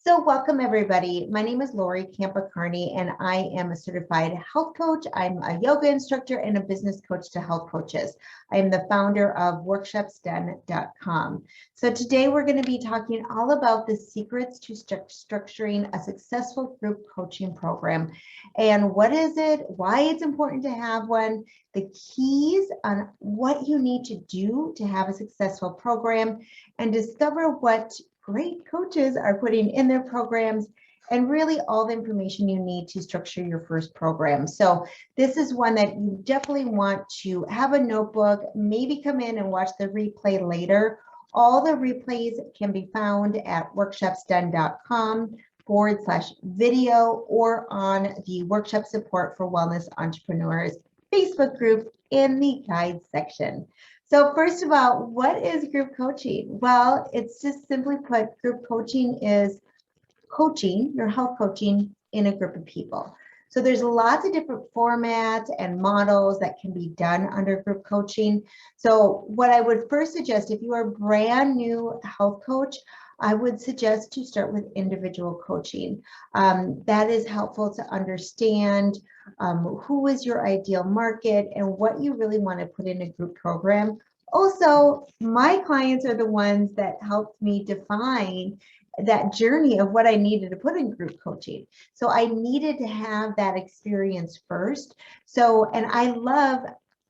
So welcome everybody. My name is Lori Campa-Carney and I am a certified health coach. I'm a yoga instructor and a business coach to health coaches. I am the founder of workshopsdone.com. So today we're going to be talking all about the secrets to structuring a successful group coaching program. And what is it, why it's important to have one, the keys on what you need to do to have a successful program, and discover what great coaches are putting in their programs, and really all the information you need to structure your first program. So this is one that you definitely want to have a notebook, maybe come in and watch the replay later. All the replays can be found at workshopsdone.com/video or on the Workshop Support for Wellness Entrepreneurs Facebook group in the guide section. So first of all, what is group coaching? Well, it's just simply put, group coaching is coaching, your health coaching in a group of people. So there's lots of different formats and models that can be done under group coaching. So what I would first suggest, if you are a brand new health coach, I would suggest to start with individual coaching. That is helpful to understand who is your ideal market and what you really want to put in a group program. Also, my clients are the ones that helped me define that journey of what I needed to put in group coaching. So I needed to have that experience first. So, and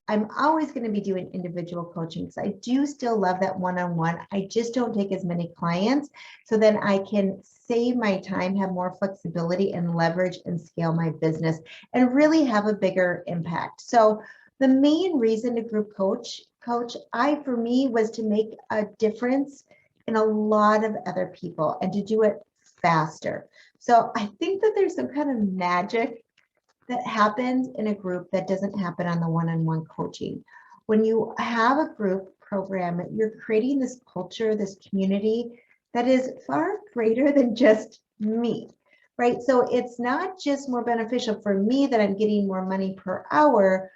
I'm always going to be doing individual coaching because I do still love that one-on-one. I just don't take as many clients. So then I can save my time, have more flexibility and leverage and scale my business and really have a bigger impact. So the main reason to group coach, for me, was to make a difference in a lot of other people and to do it faster. So I think that there's some kind of magic that happens in a group that doesn't happen on the one-on-one coaching. When you have a group program, you're creating this culture, this community that is far greater than just me, right? So it's not just more beneficial for me that I'm getting more money per hour.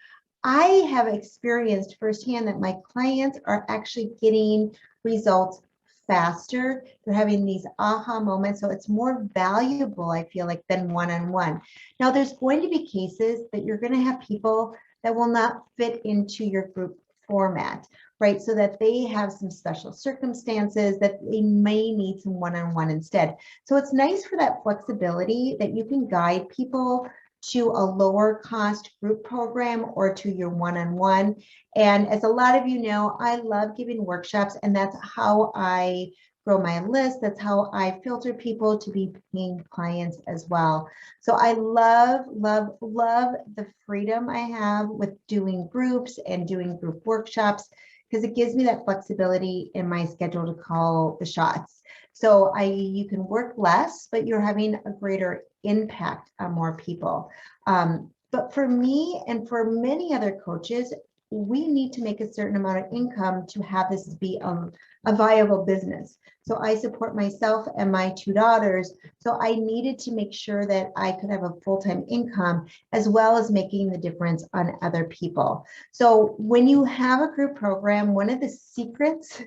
I have experienced firsthand that my clients are actually getting results faster. They're having these aha moments. So it's more valuable, I feel like, than one-on-one. Now, there's going to be cases that you're going to have people that will not fit into your group format, right? So that they have some special circumstances that they may need some one-on-one instead. So it's nice for that flexibility that you can guide people to a lower cost group program or to your one-on-one. And as a lot of you know, I love giving workshops, and that's how I grow my list. That's how I filter people to be paying clients as well. So I love, love, love the freedom I have with doing groups and doing group workshops, because it gives me that flexibility in my schedule to call the shots. So you can work less, but you're having a greater impact on more people. But for me and for many other coaches, we need to make a certain amount of income to have this be a viable business. So I support myself and my two daughters. So I needed to make sure that I could have a full-time income as well as making the difference on other people. So when you have a group program, one of the secrets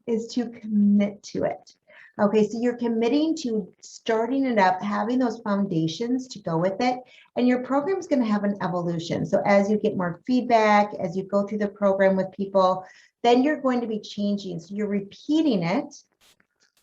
is to commit to it. Okay, so you're committing to starting it up, having those foundations to go with it, and your program is going to have an evolution. So as you get more feedback, as you go through the program with people, then you're going to be changing. So you're repeating it,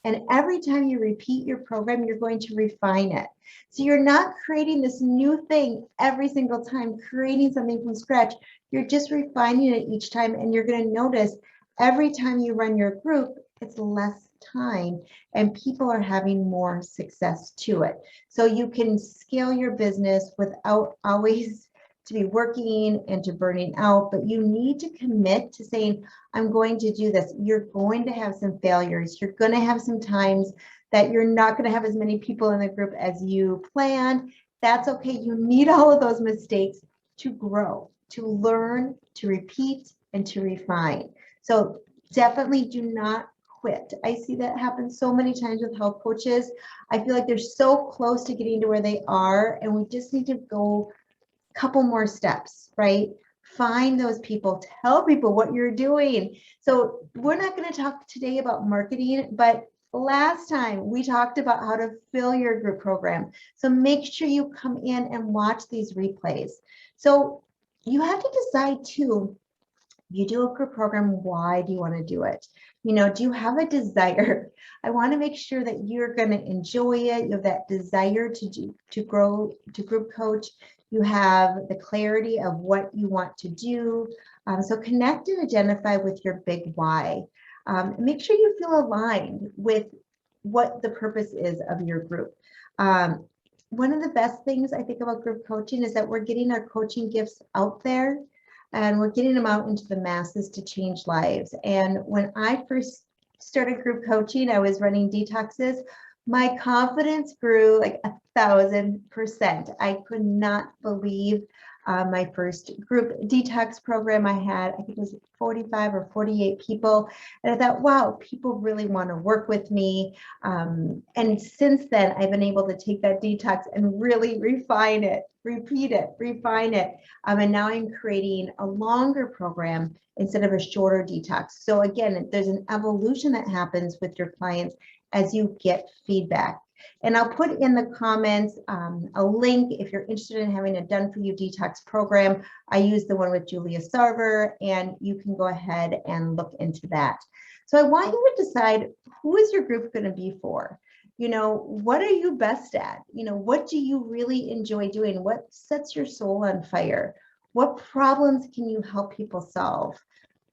and every time you repeat your program, you're going to refine it. So you're not creating this new thing every single time, creating something from scratch. You're just refining it each time, and you're going to notice every time you run your group, it's less time and people are having more success to it. So you can scale your business without always to be working and to burning out, but you need to commit to saying, I'm going to do this. You're going to have some failures. You're going to have some times that you're not going to have as many people in the group as you planned. That's okay. You need all of those mistakes to grow, to learn, to repeat, and to refine. So definitely do not quit. I see that happen so many times with health coaches. I feel like they're so close to getting to where they are, and we just need to go a couple more steps, right? Find those people, tell people what you're doing. So we're not going to talk today about marketing, but Last time we talked about how to fill your group program. So make sure you come in and watch these replays. So you have to decide too, you do a group program, why do you want to do it? You know, do you have a desire? I want to make sure that you're going to enjoy it. You have that desire to grow, to group coach. You have the clarity of what you want to do. So connect and identify with your big why. Make sure you feel aligned with what the purpose is of your group. One of the best things I think about group coaching is that we're getting our coaching gifts out there and we're getting them out into the masses to change lives. And when I first started group coaching, I was running detoxes. My confidence grew like 1,000%. I could not believe my first group detox program I had, I think it was 45 or 48 people. And I thought, wow, people really want to work with me. And since then, I've been able to take that detox and really refine it, repeat it, refine it. And now I'm creating a longer program instead of a shorter detox. So again, there's an evolution that happens with your clients as you get feedback. And I'll put in the comments a link if you're interested in having a done for you detox program. I use the one with Julia Sarver, and you can go ahead and look into that. So I want you to decide, who is your group going to be for? You know, what are you best at? You know, what do you really enjoy doing? What sets your soul on fire? What problems can you help people solve?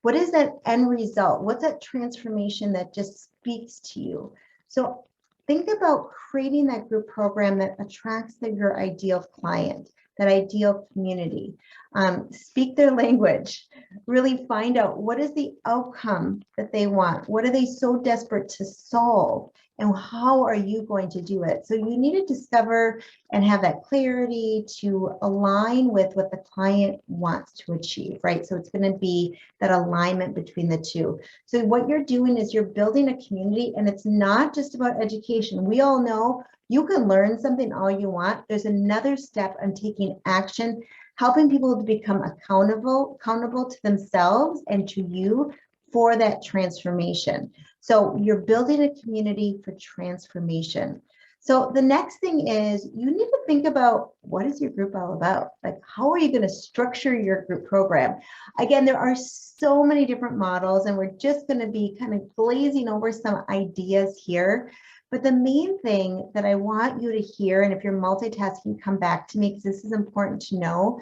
What is that end result? What's that transformation that just speaks to you? So think about creating that group program that attracts your ideal client, that ideal community. Speak their language. Really find out, what is the outcome that they want? What are they so desperate to solve? And how are you going to do it? So you need to discover and have that clarity to align with what the client wants to achieve, right? So it's going to be that alignment between the two. So what you're doing is you're building a community, and it's not just about education. We all know you can learn something all you want. There's another step on taking action, helping people to become accountable to themselves and to you for that transformation. So you're building a community for transformation. So the next thing is, you need to think about, what is your group all about? Like, how are you going to structure your group program? Again, there are so many different models, and we're just going to be kind of glazing over some ideas here. But the main thing that I want you to hear, and if you're multitasking, come back to me, because this is important to know.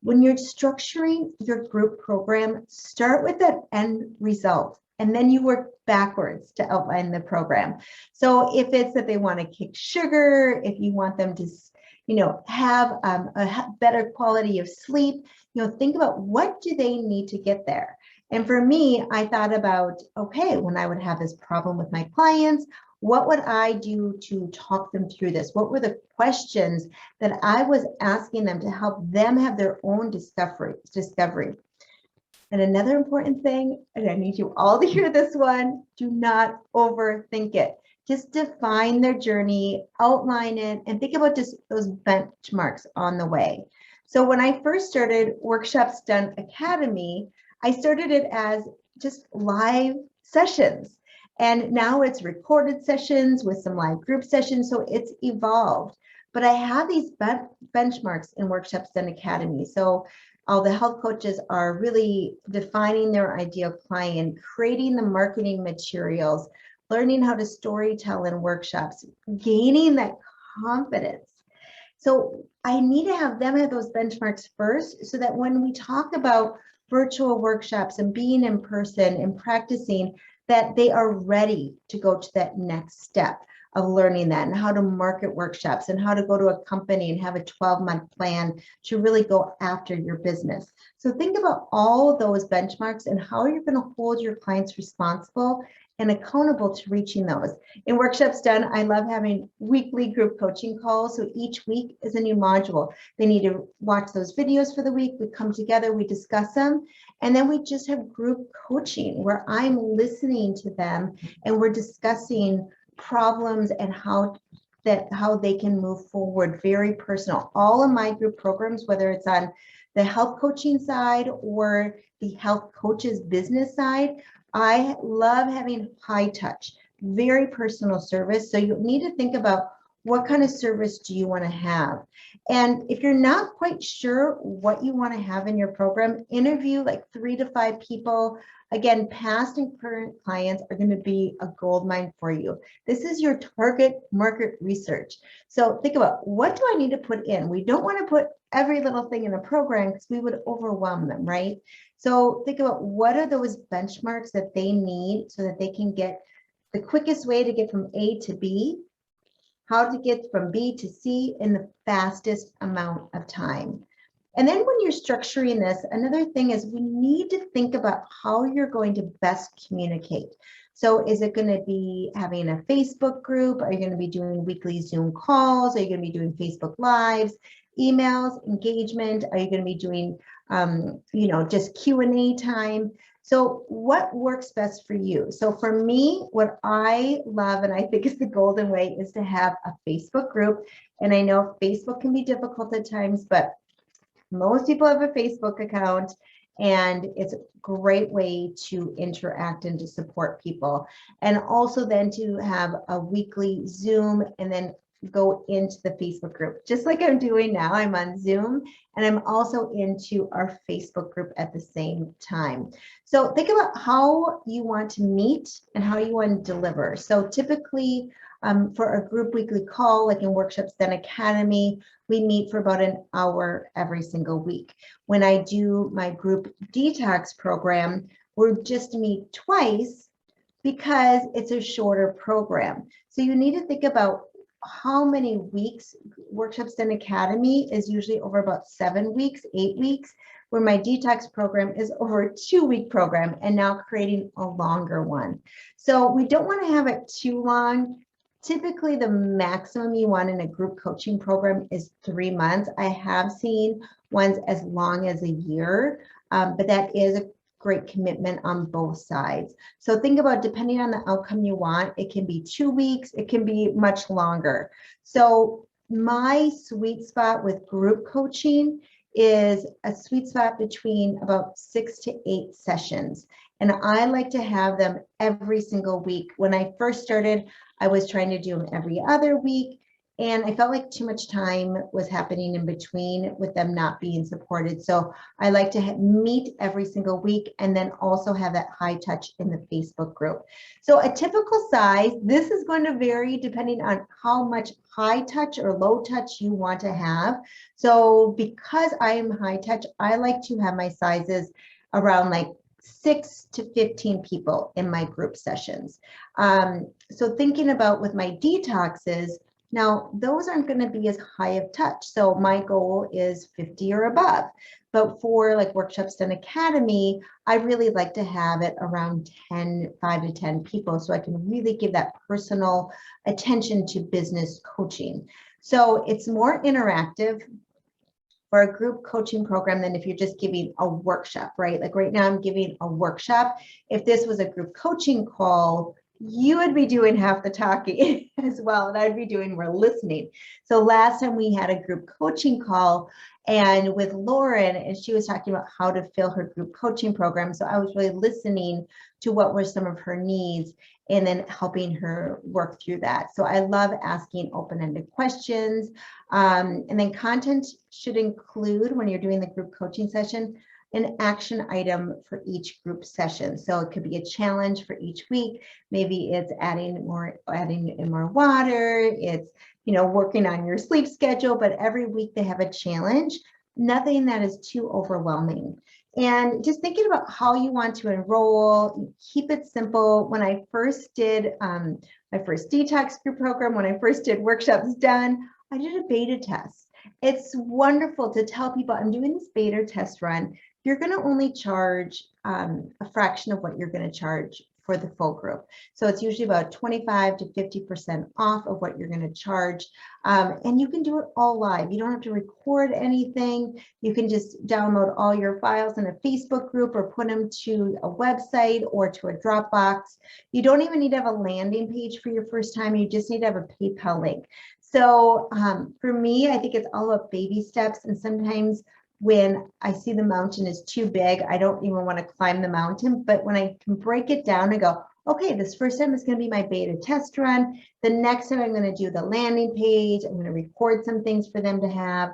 When you're structuring your group program, start with that end result, and then you work backwards to outline the program. So if it's that they want to kick sugar, if you want them to, you know, have a better quality of sleep, you know, think about, what do they need to get there? And for me, I thought about, okay, when I would have this problem with my clients, what would I do to talk them through this? What were the questions that I was asking them to help them have their own discovery? And another important thing, and I need you all to hear this one, do not overthink it. Just define their journey, outline it, and think about just those benchmarks on the way. So when I first started Workshops Done Academy, I started it as just live sessions. And now it's recorded sessions with some live group sessions. So it's evolved. But I have these benchmarks in Workshops Done Academy. So all the health coaches are really defining their ideal client, creating the marketing materials, learning how to storytell in workshops, gaining that confidence. So I need to have them have those benchmarks first, so that when we talk about virtual workshops and being in person and practicing, that they are ready to go to that next step of learning that, and how to market workshops, and how to go to a company and have a 12-month plan to really go after your business. So think about all those benchmarks and how you're going to hold your clients responsible and accountable to reaching those. In Workshops Done, I love having weekly group coaching calls. So each week is a new module. They need to watch those videos for the week. We come together, we discuss them, and then we just have group coaching where I'm listening to them and we're discussing problems and how they can move forward. Very personal. All of my group programs, whether it's on the health coaching side or the health coaches business side, I love having high touch, very personal service. So you need to think about what kind of service do you want to have? And if you're not quite sure what you want to have in your program, interview like 3 to 5 people. Again, past and current clients are going to be a gold mine for you. This is your target market research. So think about, what do I need to put in? We don't want to put every little thing in a program because we would overwhelm them, right? So think about, what are those benchmarks that they need so that they can get the quickest way to get from A to B, how to get from B to C in the fastest amount of time. And then when you're structuring this, another thing is we need to think about how you're going to best communicate. So is it going to be having a Facebook group? Are you going to be doing weekly Zoom calls? Are you going to be doing Facebook Lives, emails, engagement? Are you going to be doing, just Q&A time? So what works best for you? So for me, what I love and I think is the golden way is to have a Facebook group. And I know Facebook can be difficult at times, but most people have a Facebook account, and it's a great way to interact and to support people. And also then to have a weekly Zoom and then go into the Facebook group, just like I'm doing now. I'm on Zoom and I'm also into our Facebook group at the same time. So think about how you want to meet and how you want to deliver. So typically for a group weekly call, like in Workshops Done Academy, we meet for about an hour every single week. When I do my group detox program, we're just meet twice because it's a shorter program. So you need to think about how many weeks. Workshops Done Academy is usually over about 7 weeks, 8 weeks, where my detox program is over a 2-week program and now creating a longer one. So we don't want to have it too long. Typically, the maximum you want in a group coaching program is 3 months. I have seen ones as long as a year, but that is a great commitment on both sides. So think about, depending on the outcome you want, it can be 2 weeks, it can be much longer. So my sweet spot with group coaching is a sweet spot between about 6 to 8 sessions. And I like to have them every single week. When I first started, I was trying to do them every other week, and I felt like too much time was happening in between with them not being supported. So I like to meet every single week and then also have that high touch in the Facebook group. So a typical size, this is going to vary depending on how much high touch or low touch you want to have. So because I am high touch, I like to have my sizes around like 6 to 15 people in my group sessions. So thinking about with my detoxes, now those aren't going to be as high of touch. So my goal is 50 or above. But for like Workshops Done Academy, I really like to have it around 5 to 10 people, so I can really give that personal attention to business coaching. So it's more interactive for a group coaching program than if you're just giving a workshop, right? Like right now I'm giving a workshop. If this was a group coaching call, you would be doing half the talking as well, and I'd be doing more listening. So last time we had a group coaching call and with Lauren, and she was talking about how to fill her group coaching program. So I was really listening to what were some of her needs and then helping her work through that. So I love asking open-ended questions. And then content should include, when you're doing the group coaching session, an action item for each group session. So it could be a challenge for each week. Maybe it's adding in more water. It's, working on your sleep schedule, but every week they have a challenge, nothing that is too overwhelming. And just thinking about how you want to enroll, keep it simple. When I first did my first detox group program, when I first did Workshops Done, I did a beta test. It's wonderful to tell people, I'm doing this beta test run. You're going to only charge a fraction of what you're going to charge for the full group. So it's usually about 25 to 50% off of what you're going to charge. And you can do it all live. You don't have to record anything. You can just download all your files in a Facebook group or put them to a website or to a Dropbox. You don't even need to have a landing page for your first time. You just need to have a PayPal link. So for me, I think it's all about baby steps. And sometimes when I see the mountain is too big, I don't even want to climb the mountain. But when I can break it down and go, okay, this first time is going to be my beta test run. The next time I'm going to do the landing page. I'm going to record some things for them to have,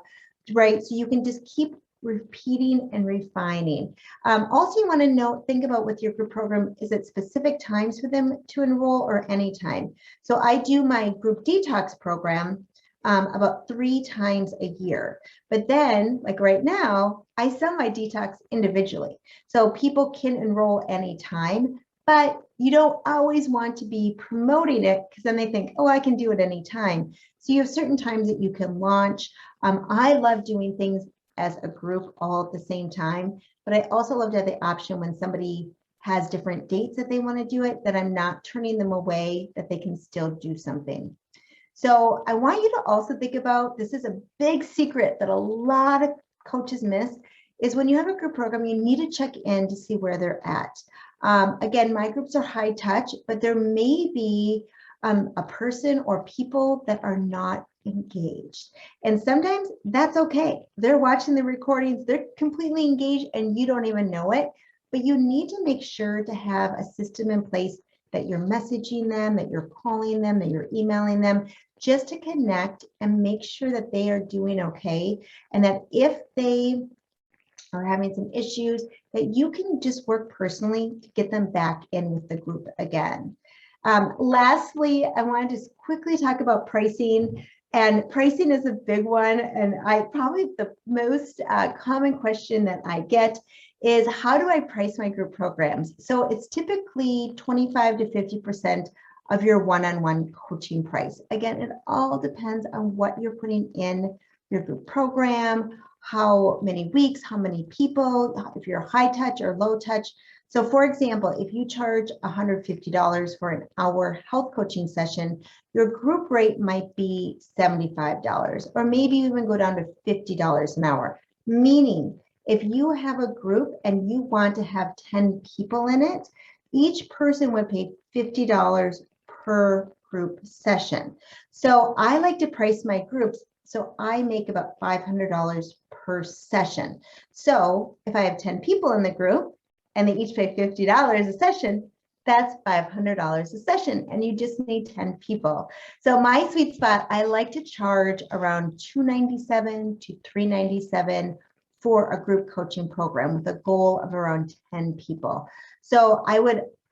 right? So you can just keep repeating and refining. Also, you want to think about with your group program, is it specific times for them to enroll or anytime? So I do my group detox program about 3 times a year. But then, like right now, I sell my detox individually. So people can enroll anytime, but you don't always want to be promoting it because then they think, oh, I can do it anytime. So you have certain times that you can launch. I love doing things as a group all at the same time, but I also love to have the option when somebody has different dates that they want to do it, that I'm not turning them away, that they can still do something. So I want you to also think about, this is a big secret that a lot of coaches miss, is when you have a group program, you need to check in to see where they're at. Again, my groups are high touch, but there may be a person or people that are not engaged. And sometimes that's okay. They're watching the recordings, they're completely engaged and you don't even know it, but you need to make sure to have a system in place that you're messaging them, that you're calling them, that you're emailing them, just to connect and make sure that they are doing okay. And that if they are having some issues, that you can just work personally to get them back in with the group again. Lastly, I want to just quickly talk about pricing. And pricing is a big one. And probably the most common question that I get is, how do I price my group programs? So it's typically 25 to 50% of your one-on-one coaching price. Again, it all depends on what you're putting in your group program, how many weeks, how many people, if you're high touch or low touch. So for example, if you charge $150 for an hour health coaching session, your group rate might be $75, or maybe even go down to $50 an hour. Meaning, if you have a group and you want to have 10 people in it, each person would pay $50 per group session. So I like to price my groups so I make about $500 per session. So if I have 10 people in the group and they each pay $50 a session, that's $500 a session, and you just need 10 people. So my sweet spot, I like to charge around $297 to $397 for a group coaching program with a goal of around 10 people. So I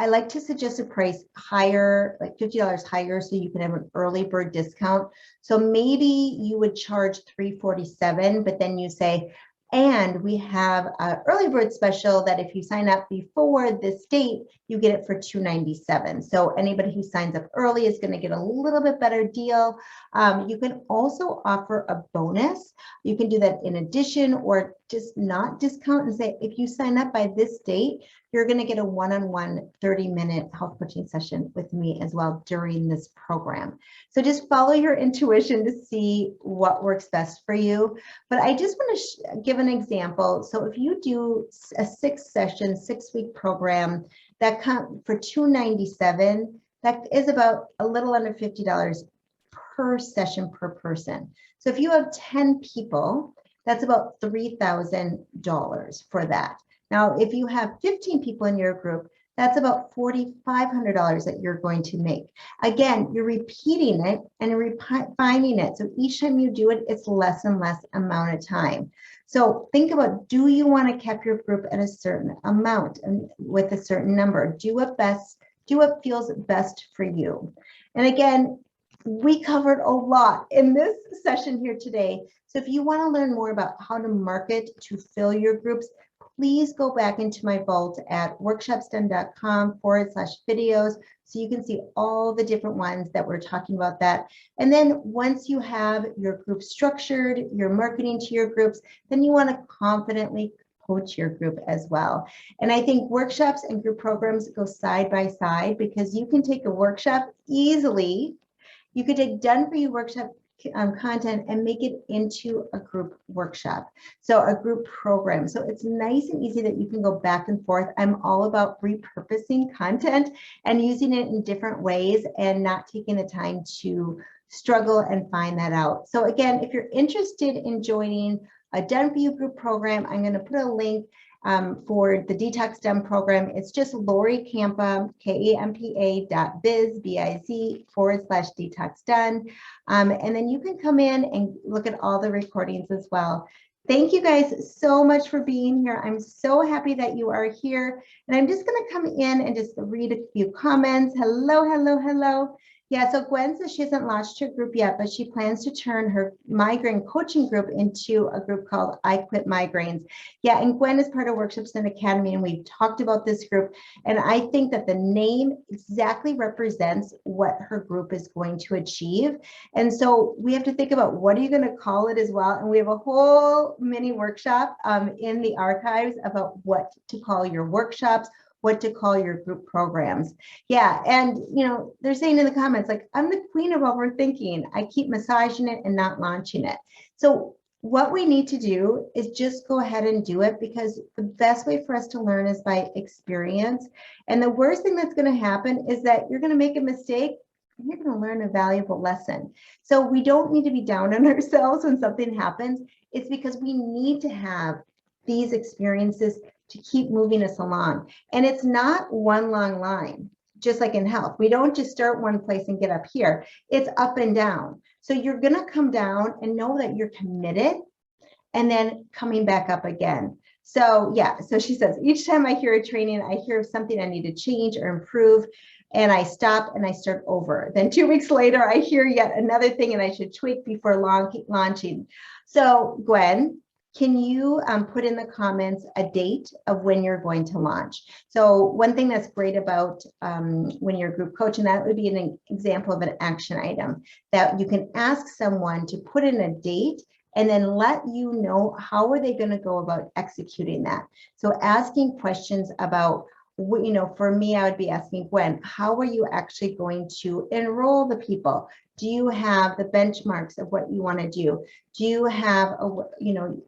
like to suggest a price higher, like $50 higher, so you can have an early bird discount. So maybe you would charge $347, but then you say, and we have an early bird special that if you sign up before this date, you get it for $297. So anybody who signs up early is going to get a little bit better deal. You can also offer a bonus. You can do that in addition, or just not discount and say, if you sign up by this date, you're going to get a one-on-one 30-minute health coaching session with me as well during this program. So just follow your intuition to see what works best for you. But I just want to give an example. So if you do a 6-session, 6-week program that comes for $297, that is about a little under $50 per session per person. So if you have 10 people, that's about $3,000 for that. Now, if you have 15 people in your group, that's about $4,500 that you're going to make. Again, you're repeating it and refining it. So each time you do it, it's less and less amount of time. So think about, do you want to cap your group at a certain amount and with a certain number? Do what feels best for you. And again, we covered a lot in this session here today. So if you want to learn more about how to market to fill your groups, please go back into my vault at workshopsdone.com/videos so you can see all the different ones that we're talking about that. And then once you have your group structured, your marketing to your groups, then you want to confidently coach your group as well. And I think workshops and group programs go side by side, because you can take a workshop easily. You could take done for you workshop content and make it into a group workshop, so a group program. So it's nice and easy that you can go back and forth. I'm all about repurposing content and using it in different ways and not taking the time to struggle and find that out. So again, if you're interested in joining a done for you group program, I'm going to put a link for the Detox Done program, it's just Lori Campa, KAMPA.biz, BIZ /Detox Done. And then you can come in and look at all the recordings as well. Thank you guys so much for being here. I'm so happy that you are here. And I'm just going to come in and just read a few comments. Hello, hello, hello. Yeah, so Gwen says she hasn't launched her group yet, but she plans to turn her migraine coaching group into a group called I Quit Migraines. Yeah, and Gwen is part of Workshops and Academy, and we've talked about this group. And I think that the name exactly represents what her group is going to achieve. And so we have to think about what are you going to call it as well. And we have a whole mini workshop in the archives about what to call your workshops, what to call your group programs. Yeah, and they're saying in the comments, like, I'm the queen of overthinking. I keep massaging it and not launching it. So what we need to do is just go ahead and do it, because the best way for us to learn is by experience. And the worst thing that's going to happen is that you're going to make a mistake and you're going to learn a valuable lesson. So we don't need to be down on ourselves when something happens. It's because we need to have these experiences to keep moving us along. And it's not one long line, just like in health. We don't just start one place and get up here. It's up and down. So you're going to come down and know that you're committed and then coming back up again. So yeah, so she says, each time I hear a training, I hear of something I need to change or improve, and I stop and I start over. Then 2 weeks later, I hear yet another thing and I should tweak before launching. So Gwen, can you put in the comments a date of when you're going to launch? So one thing that's great about when you're group coaching, that would be an example of an action item that you can ask someone to put in a date and then let you know how are they going to go about executing that. So asking questions about, for me, I would be asking Gwen, how are you actually going to enroll the people? Do you have the benchmarks of what you want to do? Do you have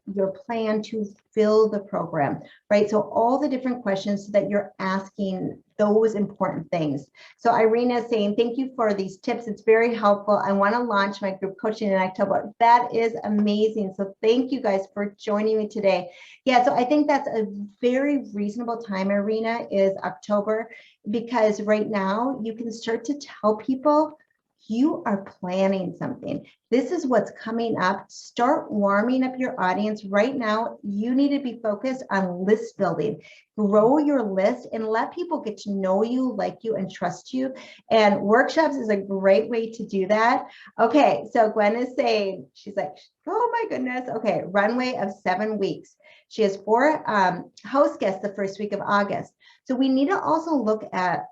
your plan to fill the program, right? So all the different questions so that you're asking those important things. So Irina is saying, thank you for these tips. It's very helpful. I want to launch my group coaching in October. That is amazing. So thank you guys for joining me today. Yeah, so I think that's a very reasonable time, Irina, is October, because right now you can start to tell people you are planning something. This is what's coming up. Start warming up your audience right now. You need to be focused on list building. Grow your list and let people get to know you, like you, and trust you. And workshops is a great way to do that. Okay, so Gwen is saying, she's like, oh my goodness. Okay, runway of 7 weeks. She has 4 house guests the first week of August. So we need to also look at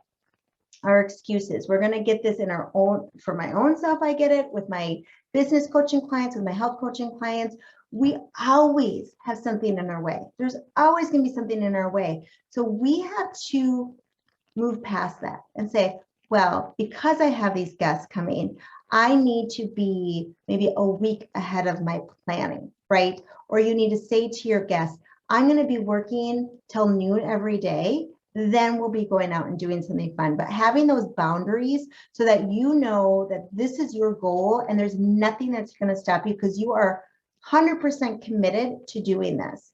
our excuses. We're going to get this in our own, for my own self, I get it, with my business coaching clients, with my health coaching clients. We always have something in our way. There's always going to be something in our way. So we have to move past that and say, well, because I have these guests coming, I need to be maybe a week ahead of my planning, right? Or you need to say to your guests, I'm going to be working till noon every day. Then we'll be going out and doing something fun. But having those boundaries so that you know that this is your goal and there's nothing that's going to stop you because you are 100% committed to doing this.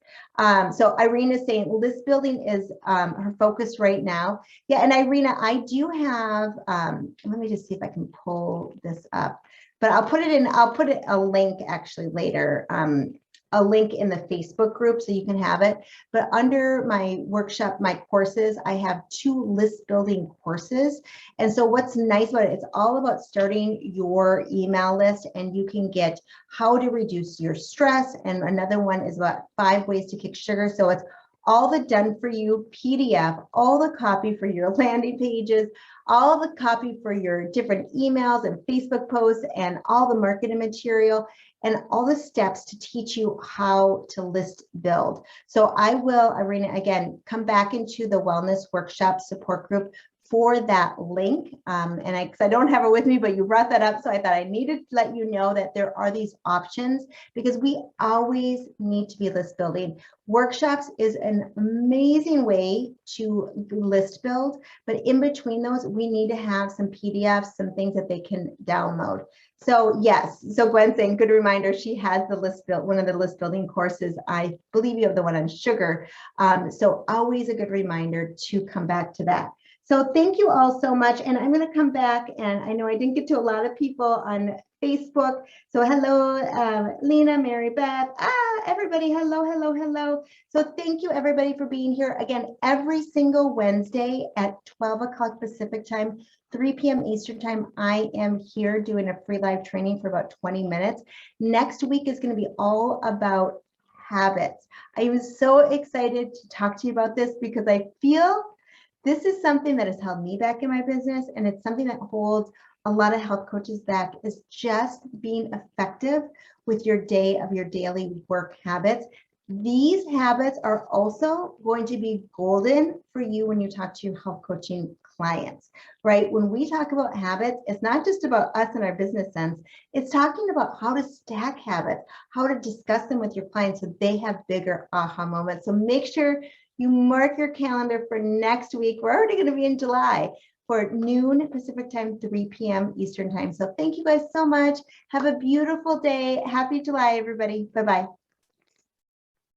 So Irina is saying list building is her focus right now. Yeah, and Irina, I do have, let me just see if I can pull this up, but I'll put it a link actually later. A link in the Facebook group so you can have it. But under my workshop, my courses, I have 2 list building courses. And so what's nice about it, it's all about starting your email list, and you can get how to reduce your stress. And another one is about 5 ways to kick sugar. So it's all the done for you PDF, all the copy for your landing pages, all the copy for your different emails and Facebook posts, and all the marketing material, and all the steps to teach you how to list build. So I will, Irina, again, come back into the wellness workshop support group for that link. Because I don't have it with me, but you brought that up. So I thought I needed to let you know that there are these options, because we always need to be list building. Workshops is an amazing way to list build, but in between those, we need to have some PDFs, some things that they can download. So yes, so Gwen's saying, good reminder, she has the list build, one of the list building courses. I believe you have the one on sugar. So always a good reminder to come back to that. So thank you all so much. And I'm going to come back, and I know I didn't get to a lot of people on Facebook. So hello, Lena, Mary Beth, everybody, hello. So thank you everybody for being here. Again, every single Wednesday at 12 o'clock Pacific time, 3 p.m. Eastern time, I am here doing a free live training for about 20 minutes. Next week is going to be all about habits. I am so excited to talk to you about this, because I feel this is something that has held me back in my business, and it's something that holds a lot of health coaches back, is just being effective with your daily work habits. These habits are also going to be golden for you when you talk to your health coaching clients, right? When we talk about habits, it's not just about us and our business sense. It's talking about how to stack habits, how to discuss them with your clients so they have bigger aha moments. So make sure you mark your calendar for next week. We're already going to be in July, for noon Pacific time, 3 p.m. Eastern time. So thank you guys so much. Have a beautiful day. Happy July, everybody. Bye-bye.